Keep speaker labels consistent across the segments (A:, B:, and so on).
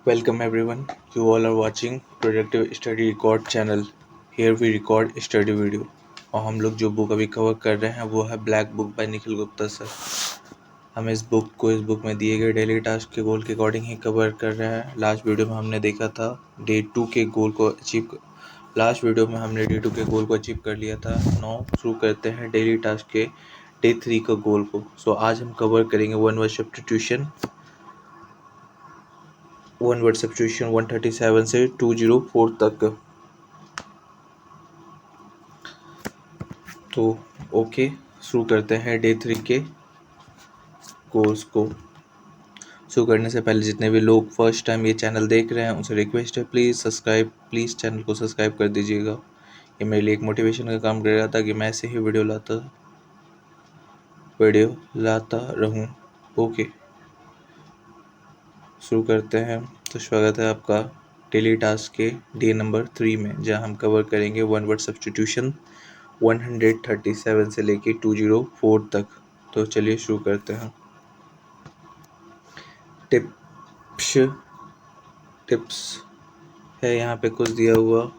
A: Welcome everyone. You all are watching Productive Study Record channel. Here we record study video. और हम लोग जो book अभी cover कर रहे हैं वो है black book by Nikhil Gupta sir. हम इस बुक में दिए गए डेली टास्क के गोल के अकॉर्डिंग ही कवर कर रहे हैं। लास्ट वीडियो में हमने देखा था डे 2 के गोल को अचीव कर लिया था। नाउ शुरू करते हैं डेली टास्क के डे 3 का गोल को। सो आज हम कवर करेंगे वन वर्ड सब्स्टिट्यूशन 137 से 204 तक। तो ओके, शुरू करते हैं डे 3 के कोर्स को। शुरू करने से पहले जितने भी लोग फर्स्ट टाइम ये चैनल देख रहे हैं उनसे रिक्वेस्ट है प्लीज़ चैनल को सब्सक्राइब कर दीजिएगा। ये मेरे लिए एक मोटिवेशन का काम कर रहा था कि मैं ऐसे ही वीडियो लाता रहूं। ओके, शुरू करते हैं। तो स्वागत है आपका डेली टास्क के डे नंबर 3 में, जहां हम कवर करेंगे वन वर्ड सब्स्टिट्यूशन 137 से लेके 204 तक। तो चलिए शुरू करते हैं। टिप्स है यहाँ पे कुछ दिया हुआ।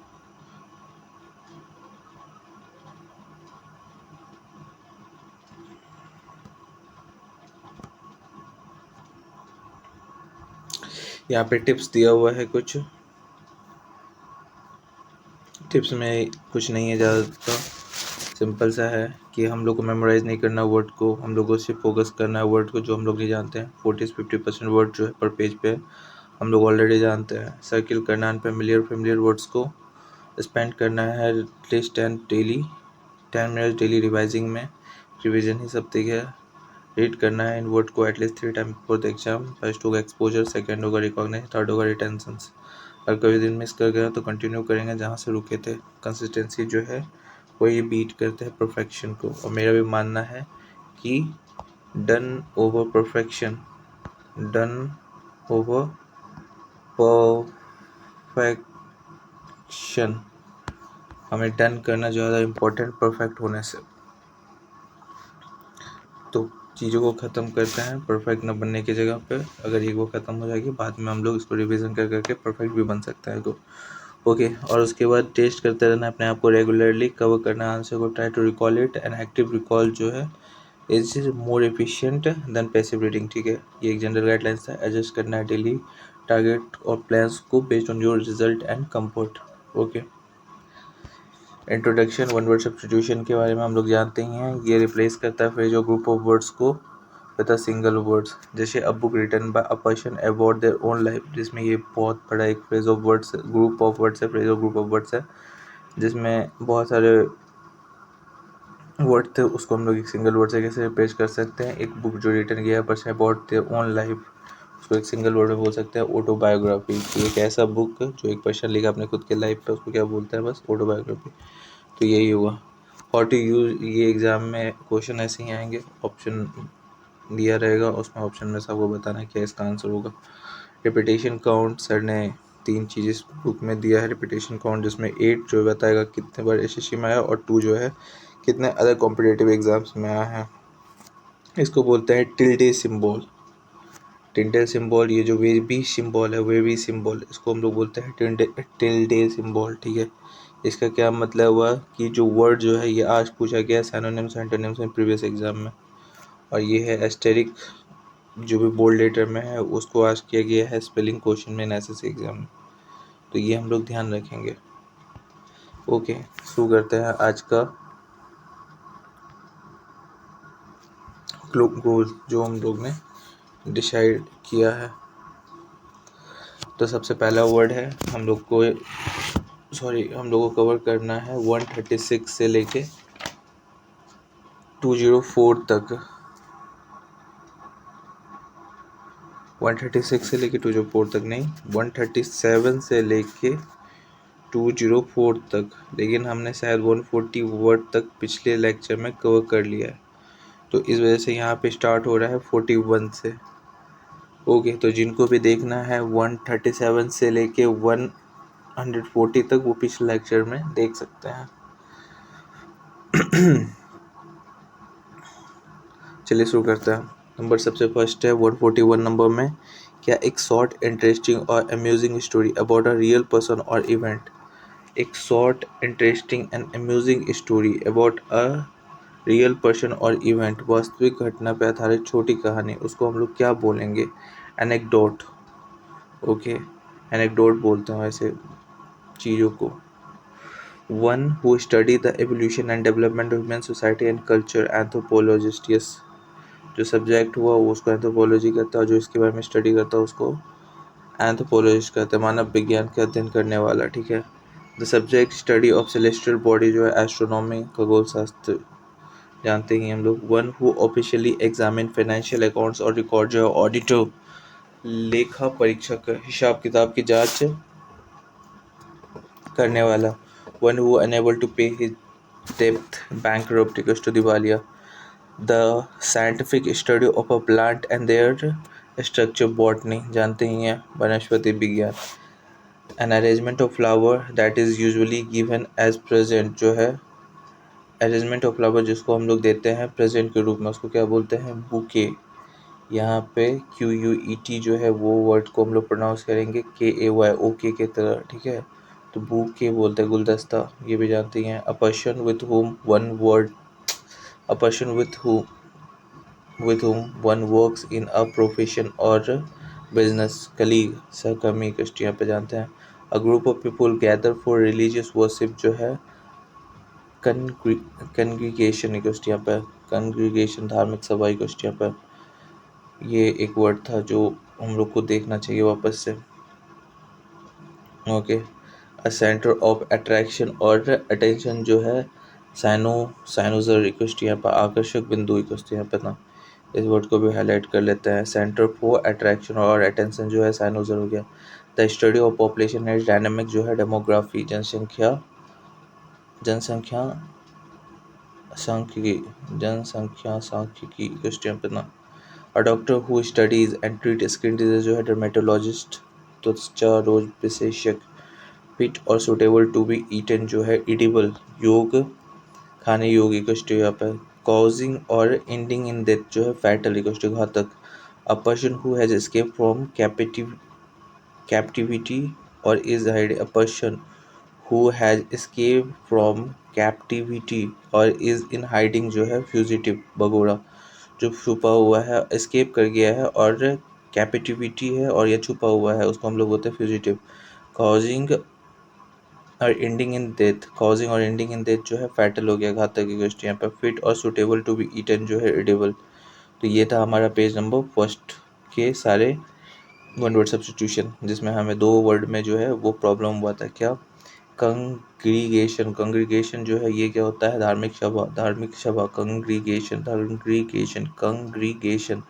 A: यहाँ पे टिप्स दिया हुआ है कुछ। टिप्स में कुछ नहीं है ज़्यादा, सिंपल सा है कि हम लोग को मेमोराइज नहीं करना वर्ड को, हम लोग को सिर्फ फोकस करना है वर्ड को जो हम लोग नहीं जानते हैं। 40-50% वर्ड जो है पर पेज पे हम लोग ऑलरेडी जानते हैं। सर्किल करना है फेमिलियर वर्ड्स को। स्पेंड करना है एटलीस्ट 10 मिनट्स डेली रिवाइजिंग में। रिविजन ही सब ठीक है। रीड करना है इन वर्ड को at least 3 time before the exam. First होगा एक्सपोजर, सेकंड होगा रिकॉग्निशन, थर्ड होगा रिटेंशंस। अगर कभी दिन मिस कर गया तो कंटिन्यू करेंगे जहाँ से रुके थे। कंसिस्टेंसी जो है वो ये बीट करते हैं परफेक्शन को। और मेरा भी मानना है कि डन ओवर परफेक्शन हमें डन करना ज़्यादा इम्पोर्टेंट परफेक्ट होने से। तो चीज़ों को ख़त्म करते हैं परफेक्ट न बनने की जगह पे। अगर एक वो ख़त्म हो जाएगी बाद में हम लोग इसको रिवीजन कर करके परफेक्ट भी बन सकते हैं। तो ओके, और उसके बाद टेस्ट करते रहना अपने आप को, रेगुलरली कवर करना आंसर को, try to recall it. And active recall जो है is more efficient than passive reading. ठीक है, ये एक जनरल गाइडलाइंस है। एडजस्ट करना है डेली टारगेट और प्लान्स को based on your result and comfort. Okay, introduction one word substitution के बारे में हम लोग जानते ही हैं। ये रिप्लेस करता है फ्रेज और ग्रुप ऑफ वर्ड्स को विद अ सिंगल वर्ड्स। जैसे a book written by a person about their own life, जिसमें ये बहुत बड़ा एक phrase of words, group of words है, फ्रेज और ग्रुप ऑफ वर्ड्स है, जिसमें बहुत सारे वर्ड थे। उसको हम लोग एक सिंगल वर्ड से कैसे रिप्लेस कर सकते हैं। एक बुक जो रिटन किया है person about their own life, उसको एक सिंगल वर्ड में बोल सकते हैं ऑटोबायोग्राफी। तो एक ऐसा बुक जो एक पर्सन लिखा अपने खुद के लाइफ पे, उसको क्या बोलते हैं, बस ऑटोबायोग्राफी। तो यही हुआ। हाउ टू यूज, ये एग्ज़ाम में क्वेश्चन ऐसे ही आएंगे, ऑप्शन दिया रहेगा, उसमें ऑप्शन में से आपको बताना है क्या इसका आंसर होगा। रिपीटेशन काउंट, सर ने 3 चीज़ इस बुक में दिया है। रिपीटेशन काउंट जिसमें 8 जो बताएगा कितने बार एसएससी में आया, और 2 जो है कितने अदर कॉम्पिटिटिव एग्जाम्स में आया है। इसको बोलते हैं टिल्डे सिंबल। ये जो वेबी सिंबल है, इसको हम लोग बोलते हैं टिल्डे सिंबल। ठीक है, इसका क्या मतलब हुआ कि जो वर्ड जो है ये आज पूछा गया सिनोनिम्स एंटोनिम्स में प्रीवियस एग्जाम में। और ये है एस्टेरिक, जो भी बोल्ड लेटर में है उसको आज किया गया है स्पेलिंग क्वेश्चन में एसएससी एग्जाम में। तो ये हम लोग ध्यान रखेंगे। ओके, शुरू करते हैं आज का गोल जो हम लोग ने डिसाइड किया है। तो सबसे पहला वर्ड है हम लोग को कवर करना है 136 से लेके 204 तक। 136 से लेके 204 तक नहीं, 137 से लेके 204 तक। लेकिन हमने शायद 140 वर्ड तक पिछले लेक्चर में कवर कर लिया है, तो इस वजह से यहाँ पे स्टार्ट हो रहा है 41 से। ओके, तो जिनको भी देखना है 137 से लेके 140 तक, वो पिछले लेक्चर में देख सकते हैं। चलिए शुरू करते हैं। नंबर सबसे फर्स्ट है 141 नंबर में, क्या एक शॉर्ट इंटरेस्टिंग और amusing story about a real person और इवेंट। एक short interesting and amusing story about a real person और इवेंट, वास्तविक घटना पर आधारित छोटी कहानी, उसको हम लोग क्या बोलेंगे, एनेक्डोट। ओके, एनेक्डोट बोलते हैं वैसे चीज़ों को। One who study the evolution and development of human society and culture, anthropologist. Yes, जो सब्जेक्ट हुआ वो उसको एंथ्रोपोलॉजी कहता है, और जो इसके बारे में स्टडी करता है उसको एंथ्रोपोलॉजिस्ट कहते हैं, मानव विज्ञान का अध्ययन करने वाला। ठीक है। The subject study of celestial body जो है एस्ट्रोनॉमी, खगोल शास्त्र, जानते ही हम लोग। One who officially examine financial accounts और रिकॉर्ड जो है ऑडिटर, लेखा परीक्षक, हिसाब किताब की जांच करने वाला। One who unable to pay his डेब्ट, बैंकरप्ट, इक्वल्स टू दिवालिया। The scientific study of a plant and their structure, botany, जानते ही हैं, वनस्पति विज्ञान। An arrangement of flower that is usually given as present, जो है अरेंजमेंट ऑफ फ्लावर जिसको हम लोग देते हैं प्रेजेंट के रूप में, उसको क्या बोलते हैं, बुके। यहाँ पे QUET जो है वो वर्ड को हम लोग प्रोनाउंस करेंगे KAY, ओके के तरह। ठीक है, तो बुके बोलते हैं गुलदस्ता, ये भी जानते हैं। A person with whom one word, a person with whom one works in a profession or business, colleague, सहकर्मी, कष्ट यहाँ पे जानते हैं। a group of people gather for religious worship जो है congregation, कष्ट यहाँ पे congregation, धार्मिक सभा, कष्ट यहाँ पे। ये एक वर्ड था जो हम लोग को देखना चाहिए वापस से। Okay, a centre of attraction और अटेंशन जो है साइनोजर, रिक्वेस्ट यहाँ पर आकर्षक बिंदु, रिक्वेस्ट यहाँ पे ना, इस वर्ड को भी हाईलाइट कर लेते हैं। सेंटर फॉर अट्रैक्शन और अटेंशन जो है साइनोजर हो गया। The study of population and dynamic जो है डेमोग्राफी, जनसंख्या सांख्यिकी, जनसंख्या सांख्यिकी, रिक्वेस्ट यहाँ पे ना। A doctor who studies and treat skin disease जो है डर्मेटोलॉजिस्ट, त्वचा रोग विशेषज्ञ। फिट और सुटेबल टू बी ईटन जो है इडिबल, योग, खाने योग्य, कष्ट यहाँ पर। कॉजिंग और एंडिंग इन डेथ जो है फैटल, कष्ट घातक। A person who has escape from captivity और is hide, a person who has escape from captivity और इज इन हाइडिंग जो है फ्यूजिटिव, भगोड़ा, जो छुपा हुआ है, एस्केप कर गया है और कैप्टिविटी है और यह छुपा हुआ है, उसको हम लोग बोलते हैं फ्यूजिटिव। कॉजिंग और एंडिंग इन डेथ, कॉजिंग और एंडिंग इन डेथ जो है फैटल हो गया, घातक की गोष्ट यहाँ पर। फिट और सुटेबल टू बी ईटन जो है एडिबल। तो ये था हमारा पेज नंबर फर्स्ट के सारे वन वर्ड सब्स्टिट्यूशन, जिसमें हमें दो वर्ड में जो है वो प्रॉब्लम हुआ था। क्या, कंग्रीगेशन, कंग्रीगेशन जो है ये क्या होता है, धार्मिक सभा, धार्मिक सभा, कंग्रीगेशन, कंग्रीगेशन, कंग्रीगेशन,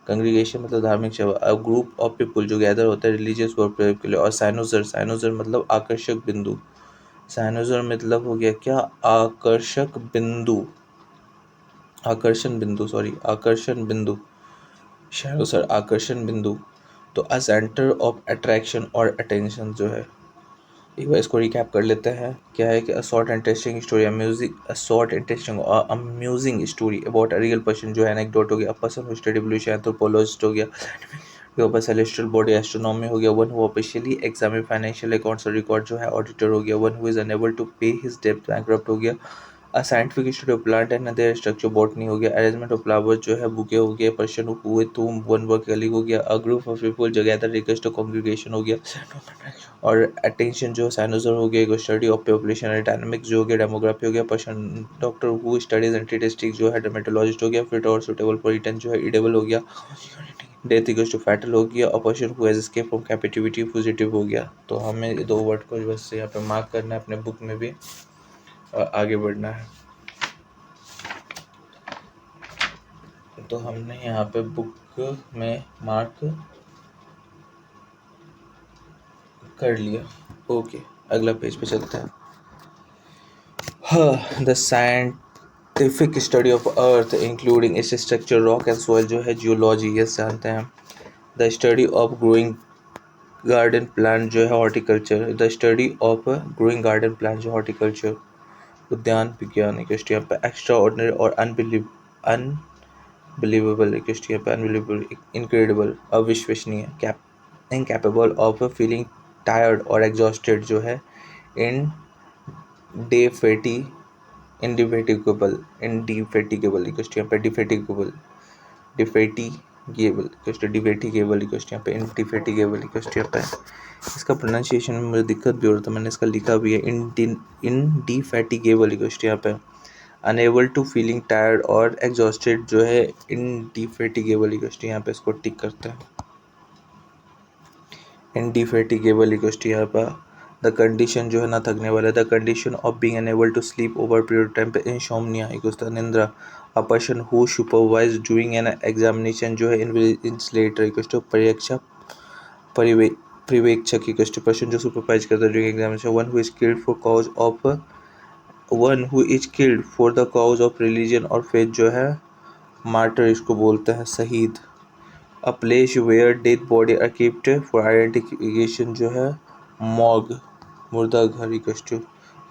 A: कंग्रीगेशन मतलब धार्मिक सभा। अ ग्रुप ऑफ पीपल जो गैदर होता है रिलीजियस वर्क के लिए। और साइनोजर, साइनोजर मतलब आकर्षक बिंदु, साइनोजर मतलब हो गया क्या, आकर्षक बिंदु, आकर्षण बिंदु, सॉरी आकर्षण बिंदु, साइनोसर आकर्षण बिंदु। तो अ सेंटर ऑफ अट्रैक्शन और अटेंशन जो है, एक बार इसको रिकैप कर लेते हैं। क्या है कि a short interesting story, music, a short interesting और amusing story about a real person जो है एनेक्डोट हो गया। A person who study evolution, anthropologist हो गया। ऊपर सेलेस्टियल बॉडी, एस्ट्रोनॉमी हो गया। One who officially examine financial accounts और रिकॉर्ड जो है ऑडिटर हो गया। One who is unable to pay his डेब्ट, बैंकरप्ट हो गया। A scientific study of plant and their structure, botany हो गया। अरेंजमेंट ऑफ फ्लावर्स जो है बुके हो गया। Person who with whom one work colleague हो गया। अ group of people together request congregation हो गया। और अटेंशन जो साइनोजर हो गया। Study of population and dynamic जो हो गया, डेमोग्राफी हो गया। Person doctor who studies and statistics जो है डर्मेटोलॉजिस्ट हो गया। फिट और सुटेबल फॉर ईटन जो है इडेबल हो गया। डेथ इक्वल्स टू फैटल हो गया। और person who has escape from captivity fugitive हो गया। तो हमें ये दो वर्ड को बस यहाँ पे मार्क करना है अपने बुक में भी, और आगे बढ़ना है। तो हमने यहाँ पे बुक में मार्क कर लिया। ओके, अगला पेज पे चलते हैं। हाँ, the scientific study of earth including its structure, rock and soil जो है जियोलॉजी, ये जानते हैं। The study of growing garden plant जो है horticulture. The study of growing garden plant जो हॉर्टिकल्चर, उद्यान विज्ञान। यहाँ पे एक्स्ट्रा ऑर्डिनरी और बिलीवेबल रिक्वेस्ट यहाँ पे अनबिलीवेबल, इनक्रेडिबल अविश्वसनीय, इनकैपेबल ऑफ फीलिंग टायर्ड और एग्जॉस्टेड जो है इन डेफेटी इंडिफेटिगेबल, इंडिफेटिगेबल रिक्वेस्ट यहाँ पे डिफेटिगेबल, डिफेटिगेबल रिक्वेस्ट, डिफेटिगेबल रिक्वेस्ट यहाँ पे इंडिफेटिगेबल रिक्वेस्ट यहाँ पे। इसका प्रोनाउंसिएशन में मुझे दिक्कत भी हो रहा था, मैंने इसका लिखा भी है इंडिफेटिगेबल रिक्वेस्ट यहाँ पे। अनेबल टू फीलिंग टायर्ड और एग्जॉस्टेड जो है इंडिफेटिगेबल रिक्वेस्ट यहाँ पे, इसको टिक करते हैं। इंडिफेटिगेबल रिक्वेस्ट यहाँ पर द कंडीशन जो है ना थकने वाला, the condition of being unable to sleep over period time पे इंसोम्निया एक निंद्रा। A person who supervise doing an examination जो है इन्विजिलेटर इक्वल परीक्षा पर्यवेक्षक इक्वल पर्सन जो सुपरवाइज करता है during examination. One who is killed for the cause of religion और फेथ जो है मार्टर इसको बोलते हैं शहीद। A place where dead body are keeped for identification जो है मॉग मुर्दा घर equal.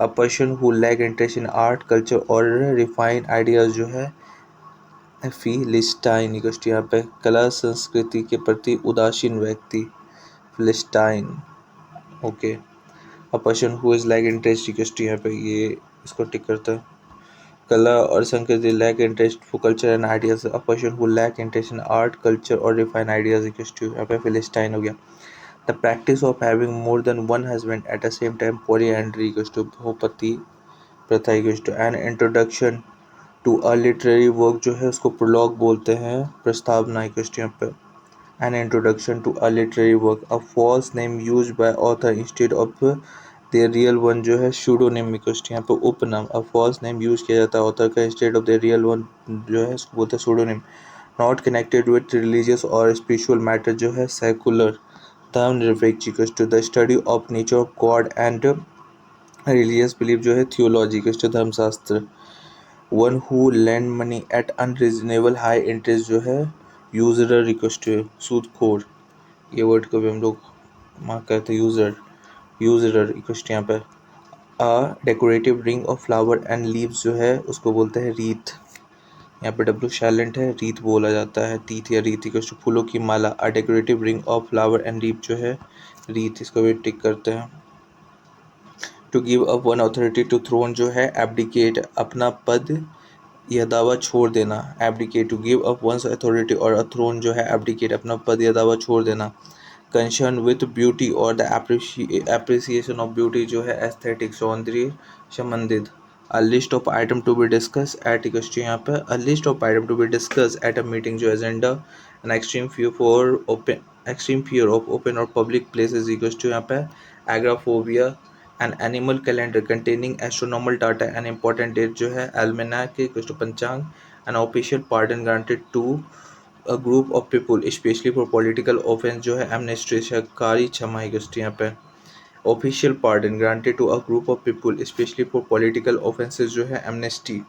A: A person who lack interest in art culture और रिफाइंड आइडियाज जो है फिलिस्टाइन इक्वल यहाँ पे कला संस्कृति के प्रति उदासीन व्यक्ति philistine. Okay, a person who is lack interest equal यहाँ पे ये इसको टिक करता है। कला और संस्कृति lack interest for culture and ideas, a person who lack interest in art culture और रिफाइन आइडियाज इक्वल यहाँ पे फिलिस्टाइन हो गया। The practice of having more than one husband at the same time polyandry equal to बहुपति प्रथा equal to an introduction to a literary work जो है उसको प्रोलॉग बोलते हैं प्रस्तावना इक्वल टू यहाँ पे an introduction to a literary work. A false name use by author instead of their real one जो है सूडोनिम इक्वल टू यहाँ पे उपनाम। अ फॉल्स नेम यूज किया जाता है ऑथर का instead of their real one जो है उसको बोलते हैं pseudonym. Not connected with religious और स्पिरिचुअल मैटर जो है सेकुलर। धर्मनिरपेक्ष equal to the study of nature of god and religious belief जो है थियोलॉजी इक्वल टू धर्मशास्त्र। One who lend money at unreasonable high interest जो है यूजरर इक्वल टू सूदखोर। ये वर्ड को भी हम लोग मार्क करते हैं यूजरर इक्वल टू यहाँ पे अ decorative ring of flower and leaves जो है उसको बोलते हैं रीथ। यहाँ पे डब्ल्यू साइलेंट है, रीत बोला जाता है, तीत या रीत इक्वल टू फूलों की माला। A decorative ring of flower and leaf जो है रीत, इसको भी टिक करते हैं। To give up one authority to throne जो है एब्डिकेट अपना पद यह दावा छोड़ देना। Abdicate to give up once authority और अथ्रोन जो है एब्डिकेट अपना पद या दावा छोड़ देना। कंसर्न विथ ब्यूटी और द एप्रिसिएशन ऑफ ब्यूटी जो है एस्थेटिक सौंदर्य संबंधित। A list of item to be discuss at equal यहाँ पे a list of item to be discuss at a meeting जो agenda an extreme fear of open और public places equal यहाँ पे agoraphobia. An animal calendar containing astronomical data an important date जो है almanac equal to पंचांग। An official pardon granted to a group of people specially for political offense जो है amnesty सरकारी क्षमा इक्वल यहाँ पे official pardon granted to a group of people specially for political offenses जो है amnesty.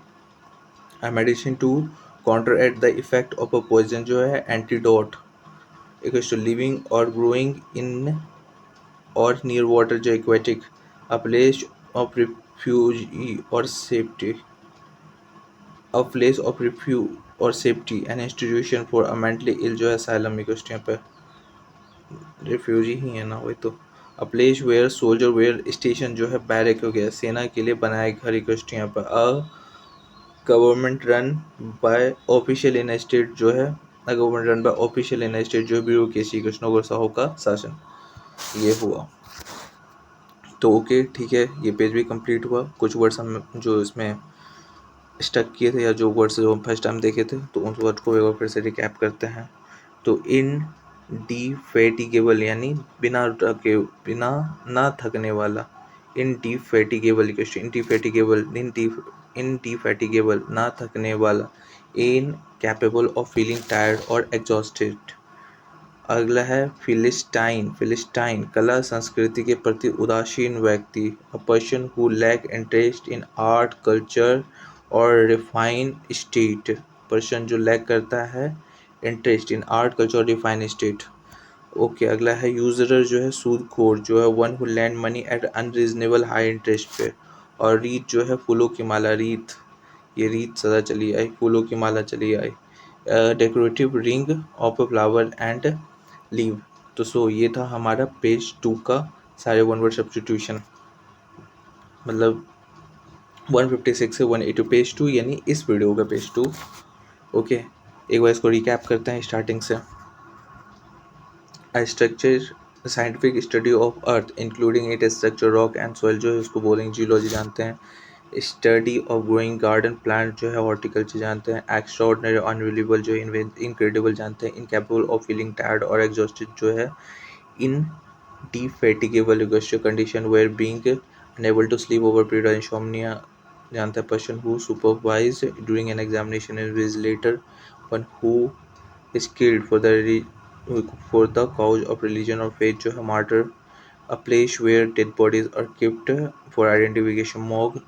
A: A medicine to counter at the effect of a poison जो है एंटीडोट इक्वल टू लिविंग और ग्रोइंग इन और नियर वाटर जो aquatic. A place of refuge और safety a place of refuge और safety an institution for a mentally ill जो है asylum equal यहाँ पे रिफ्यूजी ही है ना वही तो। A place where soldier where station जो है बैरक हो गया सेना के लिए बनाए घर इक्वल यहाँ पे a government run by official in state जो है a government run by official in state जो ब्यूरोक्रेसी कृष्णगौर साहू का शासन। ये हुआ तो ओके ठीक है, ये पेज भी कंप्लीट हुआ। कुछ वर्ड्स हम जो इसमें स्टक किए थे या जो वर्ड्स जो हम फर्स्ट टाइम देखे थे तो उन वर्ड को एक बार फिर से रिकैप करते हैं। तो इनडिफेटिगेबल यानी बिना ना थकने वाला। इनडिफेटिगेबल इनडिफेटिगेबल इनडिफेटिगेबल ना थकने वाला। इनकैपेबल ऑफ फीलिंग टायर्ड और एग्जॉस्टेड। अगला है फिलिस्टाइन फिलिस्टाइन कला संस्कृति के प्रति उदासीन व्यक्ति। A person who lack interest in art culture और रिफाइन स्टेट। पर्सन जो लैक करता है इंटरेस्ट इन आर्ट कल्चर और रिफाइन स्टेट। ओके, अगला है यूजरर जो है सूदखोर जो है one who lend money at unreasonable high interest पे। और रीत जो है फूलों की माला रीत, ये रीत सदा चली आई, फूलों की माला चली आई। Decorative ring of a flower and leave. तो सो ये था हमारा पेज 2 का सारे वन वर्ड सब्स्टिट्यूशन, मतलब 156 से 182 पेज 2 यानी इस वीडियो का पेज 2। ओके, एक बार इसको रिकैप करते हैं स्टार्टिंग से। Structure scientific study of earth including it structure rock and soil जो है उसको बोलेंगे जियोलॉजी जानते हैं। Study of growing garden plant जो है हॉर्टिकल्चर जानते हैं। एक्स्ट्राऑर्डिनरी अनबिलीवेबल जो है इनक्रेडिबल जानते हैं। इनकैपेबल ऑफ फीलिंग टायर्ड और एग्जॉस्टेड जो है indefatigable condition where being unable to sleep over period of insomnia जानता है। person who supervised during an examination and later one who is killed for the cause of religion or faith जो है martyr। a place where dead bodies are kept for identification morgue।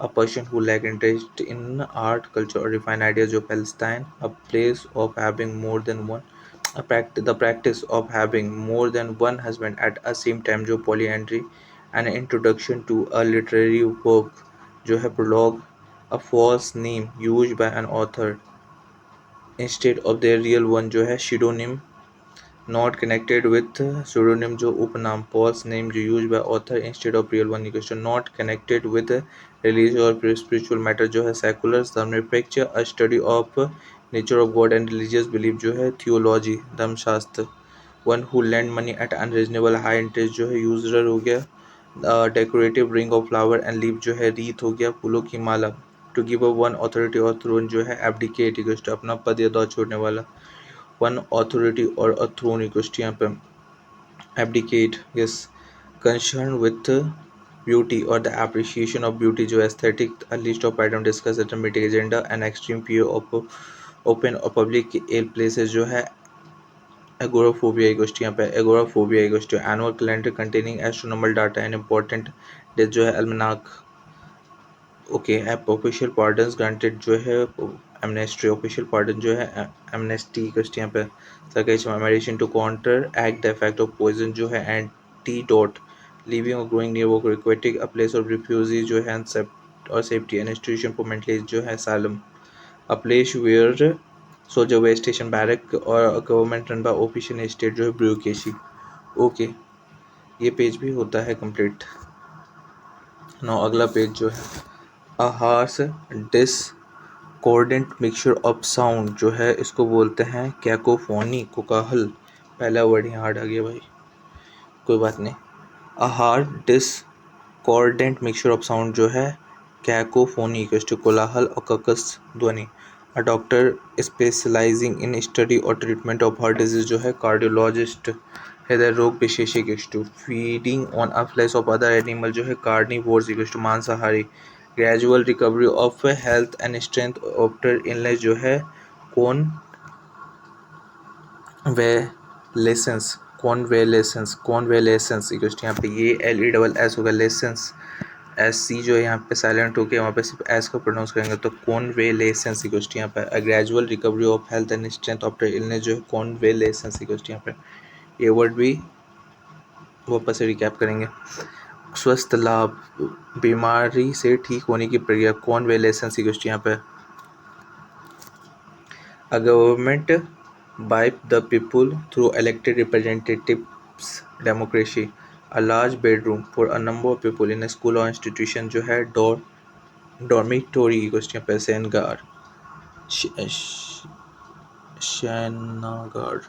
A: a person who lack interest in art culture or refined ideas जो Palestine। a place of having more than one the practice of having more than one husband at a same time जो polyandry। an introduction to a literary work जो है prologue। a false name used by an author instead of their real one जो है pseudonym। not connected with pseudonym जो उपनाम false name जो used by author instead of real one equals to not connected with religious or spiritual matter जो है secular। धर्मनिरपेक्ष a study of nature of God and religious belief जो है theology धर्मशास्त्र। one who lend money at unreasonable high interest जो है usurer हो गया। Decorative ring of flower and leaf जो है रीत हो गया फूलों की माला। To give a one authority और थ्रोन जो है एब्डिकेट इक्वल्स टू अपना पद या दौर छोड़ने वाला। वन ऑथोरिटी और अ थ्रोन इक्वल्स टू यहाँ पे abdicate yes. Concern with beauty और द एप्रिसिएशन ऑफ ब्यूटी जो aesthetic. A list of item discuss at meeting agenda and extreme fear of open और पब्लिक एयर प्लेसेस जो है agoraphobia equals to यहाँ पे agoraphobia equals to annual calendar containing astronomical data and important date जो है almanac. Okay official pardons granted जो है amnesty official pardon जो है एमनेस्टी इक्वल्स टू यहाँ पे sarcasm medicine to counteract the effect of poison जो है एंटीडोट। लिविंग और growing near work aquatic a place of refugee जो है और safety an institution for mentally जो है asylum. A place where soldier way station barrack और government run by official state जो है ब्यूरोक्रेसी। ओके, ये पेज भी होता है कंप्लीट। नो अगला पेज जो है अ harsh discordant mixture of sound जो है इसको बोलते हैं कैकोफोनी कोकाहल। पहला वर्ड यहाँ हार्ड आ गया भाई, कोई बात नहीं। A harsh discordant mixture of sound जो है कैकोफोनी कोलाहल और ककस ध्वनि। A doctor specialising in study और ट्रीटमेंट ऑफ हार्ट डिजीज जो है कार्डियोलॉजिस्ट। हृदय रोग विशेषज्ञ to feeding on a flesh of other animal जो है कार्निवोर्स टू मांसाहारी। Gradual recovery of health and strength after illness जो है कॉन्वेलेसेंस यहाँ पे ये LESS होगा लेसेंस। SC जो है यहाँ पे साइलेंट होके वहाँ पे सिर्फ एस को प्रोनाउंस करेंगे तो कॉन्वेलेसेंस यहाँ पे gradual recovery of health and strength after illness जो है कॉन्वेलेसेंस यहाँ पे ये वर्ड भी वापस से रिकैप करेंगे। स्वस्थ लाभ बीमारी से ठीक होने की प्रक्रिया कॉन्वेलेसेंस यहाँ पे। A government by the people through elected representatives democracy। A large bedroom for a number of people in a school or institution जो है dormitory यहाँ पे शयनगार शयनागार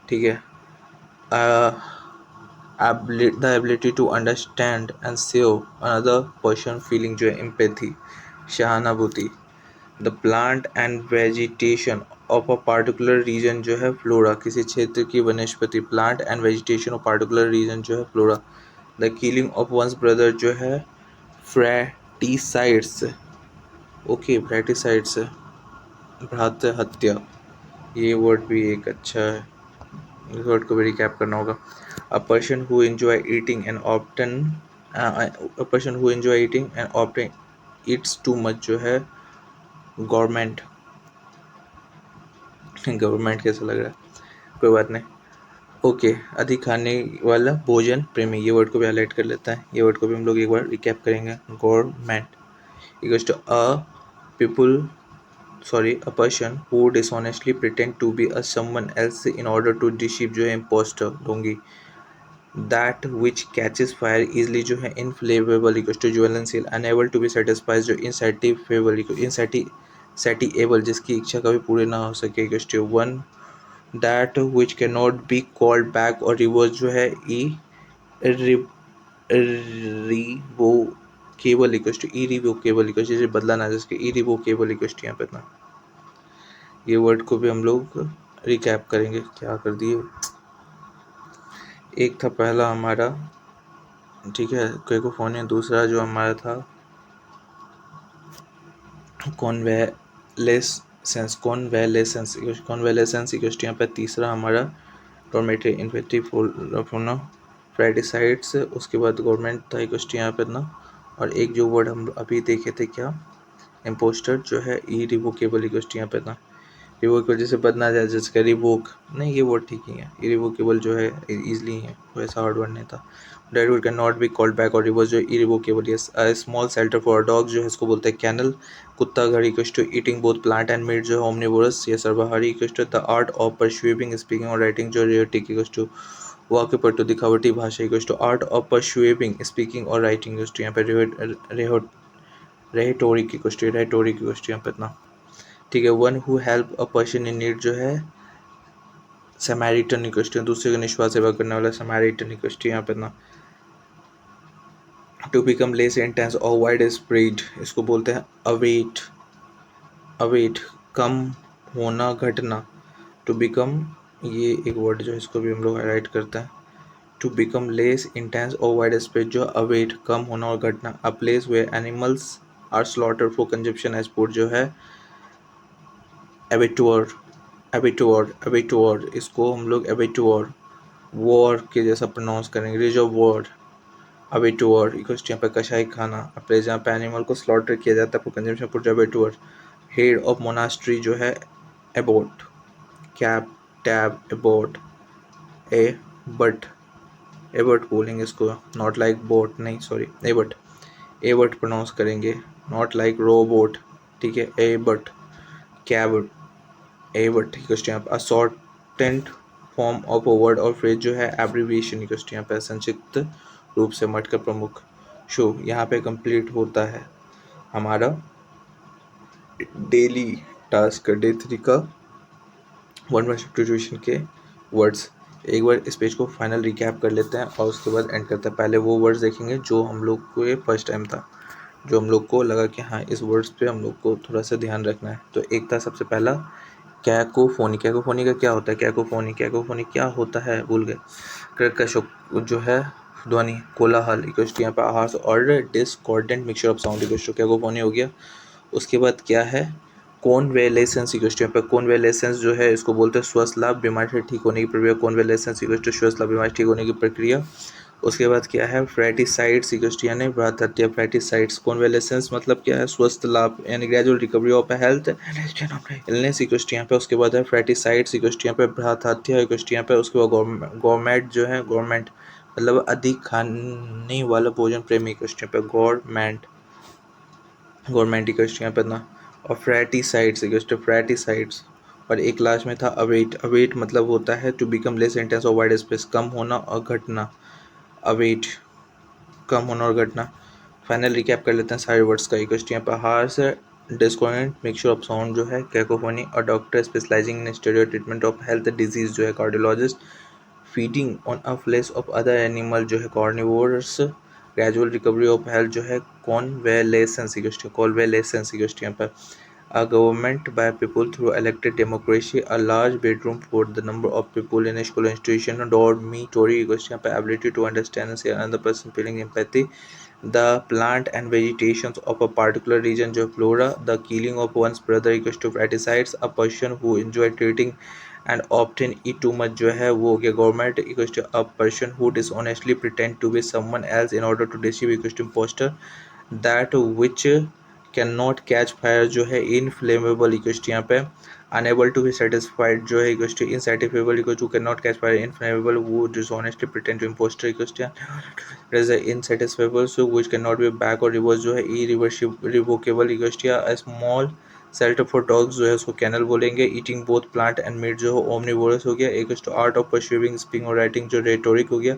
A: ठीक है। The ability to understand and save another person feeling जो है empathy सहानुभूति। The plant and vegetation of a particular region जो है फ्लोरा किसी क्षेत्र की वनस्पति। Plant and vegetation of particular region जो है flora. The killing of one's brother जो है फ्रैटिसाइड्स। ओके फ्रैटिसाइड्स भ्रात हत्या, ये वर्ड भी एक अच्छा है, इस वर्ड को भी रिकैप करना होगा। A person who enjoy eating and often eats too much जो है गवर्नमेंट कैसा लग रहा है, कोई बात नहीं। ओके, अधिक खाने वाला भोजन प्रेमी, ये वर्ड को भी हाईलाइट कर लेता है, ये वर्ड को भी हम लोग एक बार रिकैप करेंगे। Government equals to a people sorry, a person who dishonestly pretend to be a someone else in order to deceive जो है imposter होंगी. That which catches fire easily जो है inflammable equals to ज्वलनशील, unable to be satisfied जो insatiable जिसकी इच्छा कभी पूरी ना हो सके equals to one that which cannot be called back or reversed जो है irrevocable equals to irrevocable equals to बदला ना जिसके irrevocable equals to यहाँ पे ना. ये वर्ड को भी हम लोग रिकैप करेंगे. क्या कर दिए. एक था पहला हमारा, ठीक है, कैकोफोनी. दूसरा जो हमारा था कॉन्वेलेसेंस इक्वल यहाँ पे. तीसरा हमारा डॉर्मेटरी इन्फेक्टिव फ्रेटिसाइड्स. उसके बाद गवर्नमेंट था इक्वल यहाँ पे ना. और एक जो वर्ड हम अभी देखे थे क्या, इम्पोस्टर जो है इरिवोकेबल इक्वल यहाँ पे ना. रिवोकेबल जैसे बदना जाए जिसका रिवोक नहीं, ये वर्ड ठीक ही है. इरिवोकेबल जो है इजली है, वैसा हार्ड वर्ड नहीं था. That word can not be called back और रिवर्स जो irrevocable. Yes, small shelter for dog जो है इसको बोलते हैं कैनल. कुत्ता घर equal to eating both plant and meat जो है ओमनिवोरस. ये सर्वाहारी equal to the art of pursuing speaking और राइटिंग जो रेटिक इक्वल टू वाक्य पर तो दिखावटी भाषा equal to art of pursuing speaking और राइटिंग इक्वल टू यहाँ पे रेहेटोरिक इक्वल टू यहाँ पे इतना. ठीक है. One who help a person in need जो है समैरिटन इक्वल टू दूसरे का निस्वार्थ सेवा करने वाला समैरिटन इक्वल टू यहाँ पे ना. टू बिकम लेस इंटेंस और वाइड स्प्रेड इसको बोलते हैं अवेट. कम होना घटना. टू बिकम ये एक वर्ड जो है इसको भी हम लोग हाईलाइट करते हैं. टू बिकम लेस इंटेंस और वाइड स्प्रेड जो अवेट कम होना और घटना. A place where animals are slaughter for consumption as food जो है एबिटोर इसको हम लोग एबिटोर वॉर के जैसा प्रोनाउंस करेंगे. रिजर्वॉर अबेटुअर इक्वल्स यहाँ पे कशाई खाना. प्लेस जहाँ पे एनिमल को स्लॉटर किया जाता है for consumption for abattoir. Head of monastery जो है abbot. Cap tab abbot but abbot बोलेंगे इसको, नॉट लाइक बोट नहीं, सॉरी एबट प्रोनाउंस करेंगे, नॉट लाइक रोबोट. ठीक है. एबट कैब एबट इक्वल्स यहाँ पे a shortened form of a word और फ्रेज जो है एब्रीविएशन इक्वल्स यहाँ पे संक्षिप्त रूप से मटकर प्रमुख. शो यहाँ पे कंप्लीट होता है हमारा डेली टास्क डे 3 का 1 सब्स्टिट्यूशन के वर्ड्स. एक बार इस पेज को फाइनल रिकैप कर लेते हैं और उसके बाद एंड करते हैं. पहले वो वर्ड्स देखेंगे जो हम लोग को ये फर्स्ट टाइम था, जो हम लोग को लगा कि हाँ इस वर्ड्स पे हम लोग को थोड़ा सा ध्यान रखना है. तो एक था सबसे पहला कैकोफोनी. कैकोफोनी का क्या होता है. कैकोफोनी क्या होता है भूल गए. कर्कश जो है ध्वनि, कोलाहल इक्वल्स टू यहाँ पे आवाज और discordant mixture of sound equals to cacophony हो गया. उसके बाद क्या है कॉन्वेलेसेंस इक्वल्स टू यहाँ पे कॉन्वेलेसेंस जो है इसको बोलते हैं स्वस्थ लाभ बीमारी से ठीक होने की प्रक्रिया. कॉन्वेलेसेंस इक्वल्स टू स्वस्थ लाभ बीमारी ठीक होने की प्रक्रिया. उसके बाद क्या है फ्रेटिसाइड्स इक्वल्स टू यानी बात आती है फ्रेटिसाइड्स. कॉन्वेलेसेंस मतलब क्या है स्वस्थ लाभ यानी gradual recovery of health illness equals to यहाँ पे. उसके बाद है फ्रेटिसाइड्स इक्वल्स टू यहाँ पे भ्रातहत्या इक्वल्स टू यहाँ पे. उसके बाद गवर्नमेंट जो है गवर्नमेंट मतलब अधिक खाने वाला भोजन प्रेमी इक्वल्स टू यहाँ पे गवर्नमेंट इक्वल्स टू यहाँ पे ना. और फ्रेटिसाइड्स इक्वल्स टू फ्रेटिसाइड्स. और एक लास्ट में था अवेट मतलब होता है टू बिकम लेस इंटेंस और वाइड स्पेस कम होना और घटना. अवेट कम होना और घटना. फाइनल रिकैप कर लेते हैं सारे वर्ड्स का इक्वल्स टू यहाँ पर harsh discordant mixture of sound जो है कैकोफोनी. और doctor specialising in stereo treatment of health disease जो है cardiologist. Feeding on a flesh of other animal जो है carnivorous. Gradual recovery of health जो है कॉन्वेलेसेंस यहाँ पर. A government by people through elected democracy, a large bedroom for the number of people in a school institution, dormitory equals यहाँ पे ability to understand and see another person feeling empathy. The plant and vegetations of a particular region जो flora. The killing of one's brother equals to fratricides. A person who enjoy treating and often eat too much जो है वो हो गया government equals to a person who dishonestly pretend to be someone else in order to deceive equals to imposter. That which can not catch fire जो है inflammable equal to यहाँ पे. Unable to be satisfied जो है equal to insatiable equal to can not catch fire inflammable. वो dishonestly pretend to impostor equal to insatiable. So which can not be back और reverse जो है irreversible revocable equal to small shelter for dogs जो है उसको kennel बोलेंगे। Eating both plant and meat जो है ओमनिवोरस हो गया। एक to art of pursuing speaking और राइटिंग जो रेटोरिक हो गया।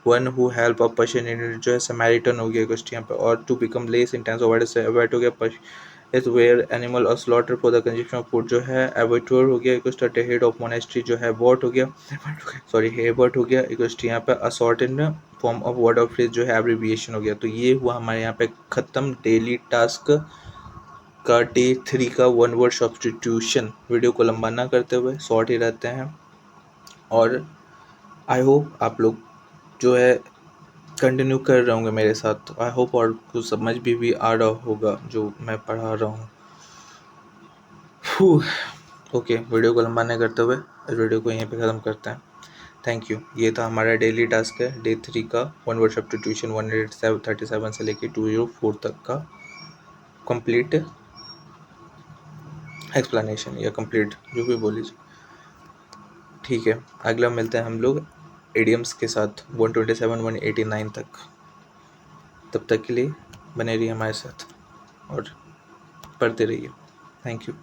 A: One who help a person in जो है समैरिटन हो गया एक यहाँ पे। और to become less intense avoid हो गया। Is where animal are slaughter for the consumption of food जो है एबोटोर हो गया। एक हेड ऑफ मोनेस्ट्री जो है बॉट हो गया, सॉरी हेबर्ट हो गया। एक यहाँ पे assort in form of word of phrase जो है एब्रिविएशन हो गया। तो ये हुआ हमारे यहाँ पे खत्म डेली टास्क का डे 3 का वन वर्ड सब्स्टिट्यूशन। वीडियो को लंबा ना करते हुए शॉर्ट ही रहते हैं। और आई होप आप लोग जो है कंटिन्यू कर रहे होंगे मेरे साथ। आई होप और कुछ समझ भी आ रहा होगा जो मैं पढ़ा रहा हूँ। ओके, वीडियो को लंबा नहीं करते हुए इस वीडियो को यहीं पे ख़त्म करते हैं। Thank you. ये था हमारा डेली टास्क है डे 3 का वन वर्ड सब्स्टिट्यूशन 137 से लेके 204 तक का कंप्लीट एक्सप्लेनेशन या कंप्लीट जो भी बोली। ठीक है, अगला मिलते हैं हम लोग एडियम्स के साथ 127 189 तक। तब तक के लिए बने रहिए हमारे साथ और पढ़ते रहिए। Thank you.